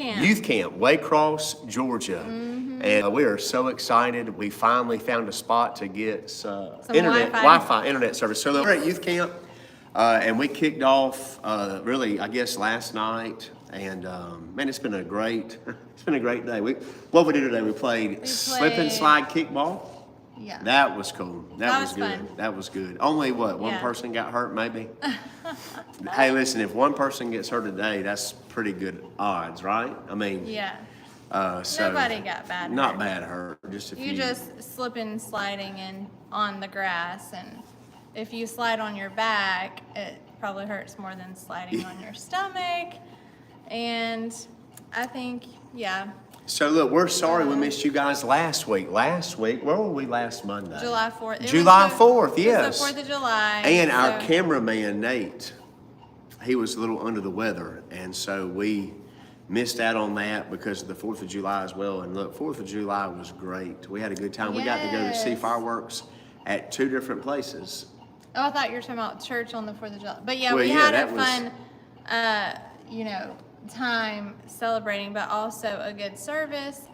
camp. Youth camp, Waycross, Georgia. And we are so excited. We finally found a spot to get internet service. So we're at youth camp, and we kicked off really, I guess, last night. And man, it's been a great day. What we did today, we played slip and slide kickball. Yeah. That was cool. That was good. Fun. That was good. Only one person got hurt, maybe? Hey, listen, if one person gets hurt today, that's pretty good odds, right? I mean, Yeah. so Nobody got bad. Not hurt. bad hurt, just a few. You just slipping, sliding on the grass, and if you slide on your back, it probably hurts more than sliding on your stomach. And I think, yeah. So look, we're sorry we missed you guys last week. Last week, where were we last Monday? July 4th. July 4th, yes. It was the 4th of July. And our cameraman, Nate, he was a little under the weather. And so we missed out on that because of the 4th of July as well. And look, 4th of July was great. We had a good time. We got to go to see fireworks at 2 different places. Oh, I thought you were talking about church on the 4th of July. But yeah, Well, we yeah, had a that fun, time celebrating, but also a good service.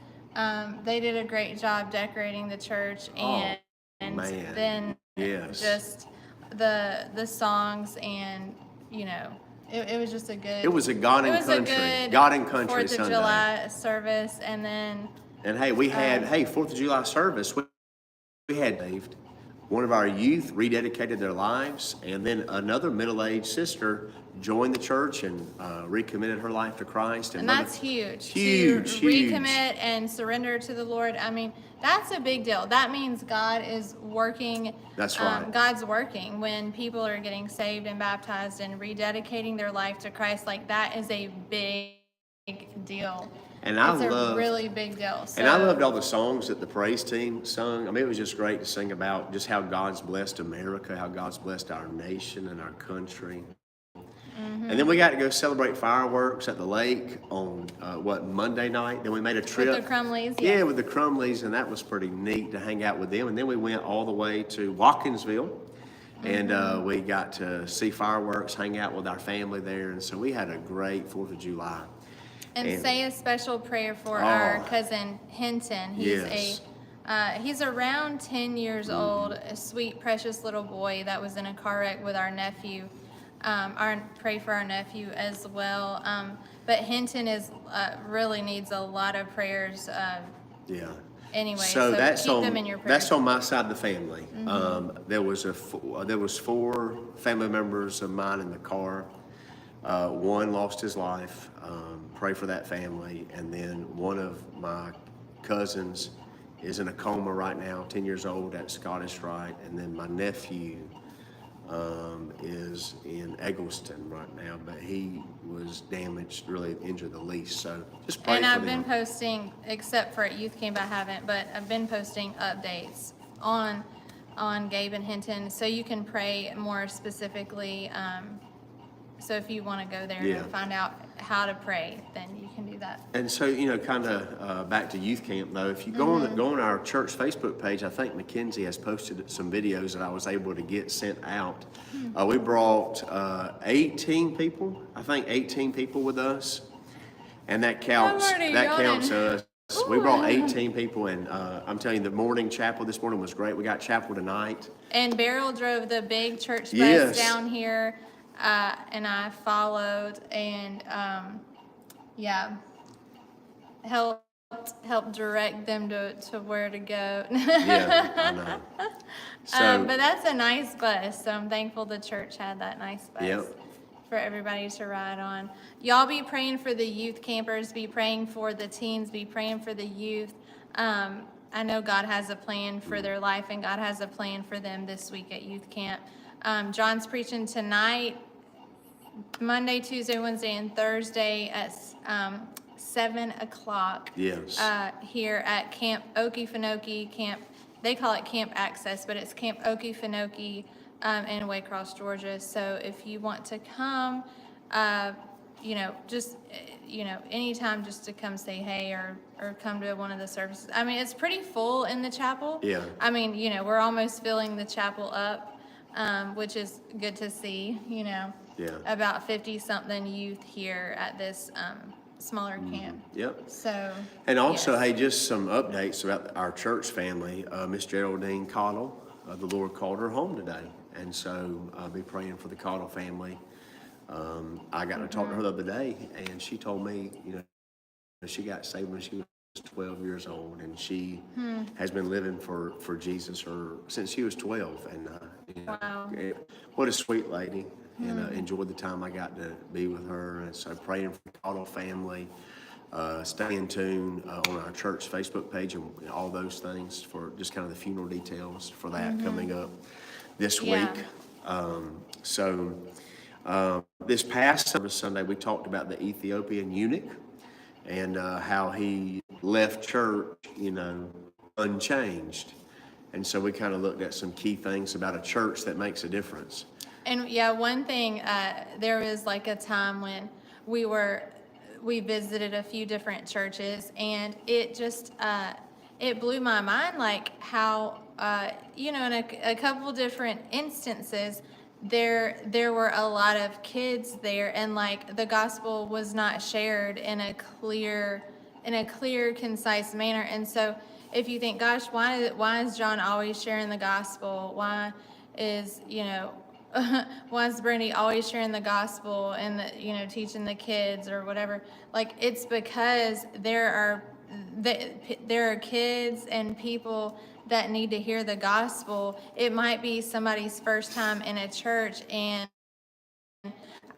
They did a great job decorating the church, and man. then Yes. just the songs, and it was just a good. It was a God and Country. God and Country 4th of Sunday. July service, and then. And hey, we had 4th of July service. We had saved. One of our youth rededicated their lives, and then another middle-aged sister joined the church and recommitted her life to Christ. And that's huge. Huge, to huge. recommit and surrender to the Lord. I mean, that's a big deal. That means God is working. That's right. God's working when people are getting saved and baptized and rededicating their life to Christ. Like, that is a big deal. And it's a really big deal. So, and I loved all the songs that the praise team sung. I mean, it was just great to sing about just how God's blessed America, how God's blessed our nation and our country. Mm-hmm. And then we got to go celebrate fireworks at the lake on, Monday night. Then we made a trip. With the Crumleys, yeah. With the Crumleys, and that was pretty neat to hang out with them. And then we went all the way to Watkinsville, and we got to see fireworks, hang out with our family there. And so we had a great 4th of July. And say a special prayer for our cousin Hinton. He's around 10 years old, a sweet, precious little boy that was in a car wreck with our nephew. Pray for our nephew as well. But Hinton really needs a lot of prayers. Anyway, so keep them in your prayers. That's on my side of the family. There was 4 family members of mine in the car. One lost his life. Pray for that family. And then one of my cousins is in a coma right now, 10 years old at Scottish Rite. And then my nephew is in Eggleston right now, but he was damaged, really injured the least. So just pray for them. And I've been posting, except for at youth camp I haven't, but I've been posting updates on Gabe and Hinton, so you can pray more specifically. So if you want to go there and find out how to pray, then you can do that. And so, kind of back to youth camp, though, if you go on our church Facebook page, I think Mackenzie has posted some videos that I was able to get sent out. We brought 18 people, I think 18 people with us, and that counts us. We brought 18 people, and I'm telling you, the morning chapel this morning was great. We got chapel tonight. And Beryl drove the big church bus down here. And I followed and helped direct them to where to go. I know. So, but that's a nice bus, so I'm thankful the church had that nice bus for everybody to ride on. Y'all be praying for the youth campers, be praying for the teens, be praying for the youth. I know God has a plan for their life, and God has a plan for them this week at youth camp. John's preaching tonight, Monday, Tuesday, Wednesday, and Thursday at 7 o'clock. Yes. Here at Camp Okefenokee Camp. They call it Camp Access, but it's Camp Okefenokee in Waycross, Georgia. So if you want to come, anytime just to come say hey or come to one of the services. I mean, it's pretty full in the chapel. Yeah. I mean, we're almost filling the chapel up. Which is good to see, about 50-something youth here at this smaller camp. Yep. So. And also, yes. hey, just some updates about our church family. Miss Geraldine Cottle, the Lord called her home today. And so I'll be praying for the Cottle family. I got to talk to her the other day, and she told me, she got saved when she was 12 years old, and she has been living for Jesus since she was 12. And Wow. what a sweet lady. And enjoyed the time I got to be with her. And so praying for the Cottle family. Stay in tune on our church Facebook page and all those things for just kind of the funeral details for that coming up this Yeah. week. This past Sunday, we talked about the Ethiopian eunuch and how he left church, unchanged. And so we kind of looked at some key things about a church that makes a difference. And yeah, one thing, there was like a time when we visited a few different churches, and it just, it blew my mind, like how, in a couple different instances, there were a lot of kids there, and like the gospel was not shared in a clear, concise manner. And so if you think, gosh, why is John always sharing the gospel? Why is, why is Brandy always sharing the gospel and teaching the kids or whatever? Like, it's because there are kids and people that need to hear the gospel. It might be somebody's first time in a church, and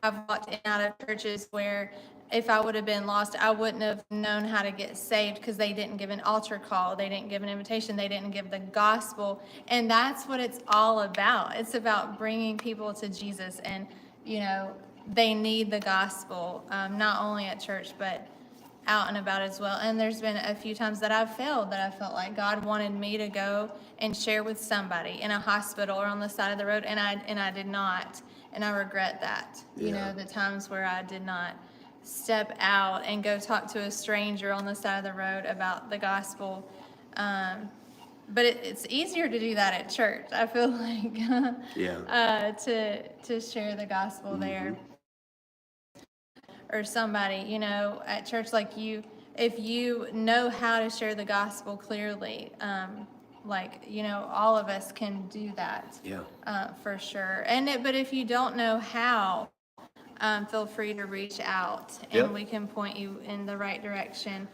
I've walked in and out of churches where if I would have been lost, I wouldn't have known how to get saved because they didn't give an altar call. They didn't give an invitation. They didn't give the gospel. And that's what it's all about. It's about bringing people to Jesus. And, they need the gospel, not only at church, but out and about as well. And there's been a few times that I've failed, that I felt like God wanted me to go and share with somebody in a hospital or on the side of the road, and I did not. And I regret that. Yeah. The times where I did not step out and go talk to a stranger on the side of the road about the gospel. But it's easier to do that at church, I feel like. Yeah. To share the gospel there. Or somebody, at church, like if you know how to share the gospel clearly, all of us can do that. Yeah. For sure. But if you don't know how, feel free to reach out, and Yep. we can point you in the right direction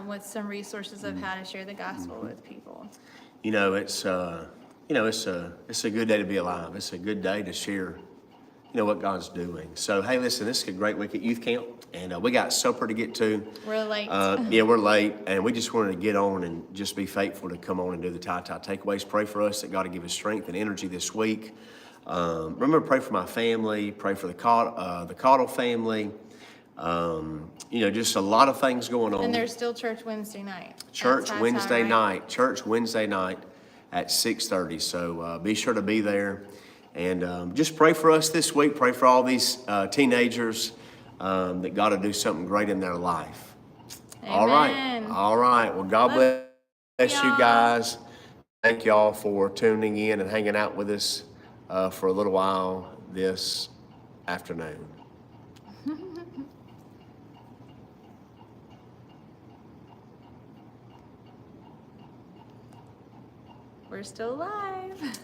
with some resources of how to share the gospel with people. It's a good day to be alive. It's a good day to share, what God's doing. So, hey, listen, this is a great week at youth camp, and we got supper to get to. We're late. We're late, and we just wanted to get on and just be faithful to come on and do the tie takeaways. Pray for us that God will give us strength and energy this week. Remember, pray for my family. Pray for the Cottle family. Just a lot of things going on. And there's still church Wednesday night. Church That's Wednesday right? night. Church Wednesday night at 6:30. So be sure to be there. And just pray for us this week. Pray for all these teenagers that God will do something great in their life. Amen. All right. Well, God bless you y'all. guys. Thank y'all for tuning in and hanging out with us for a little while this afternoon. We're still live.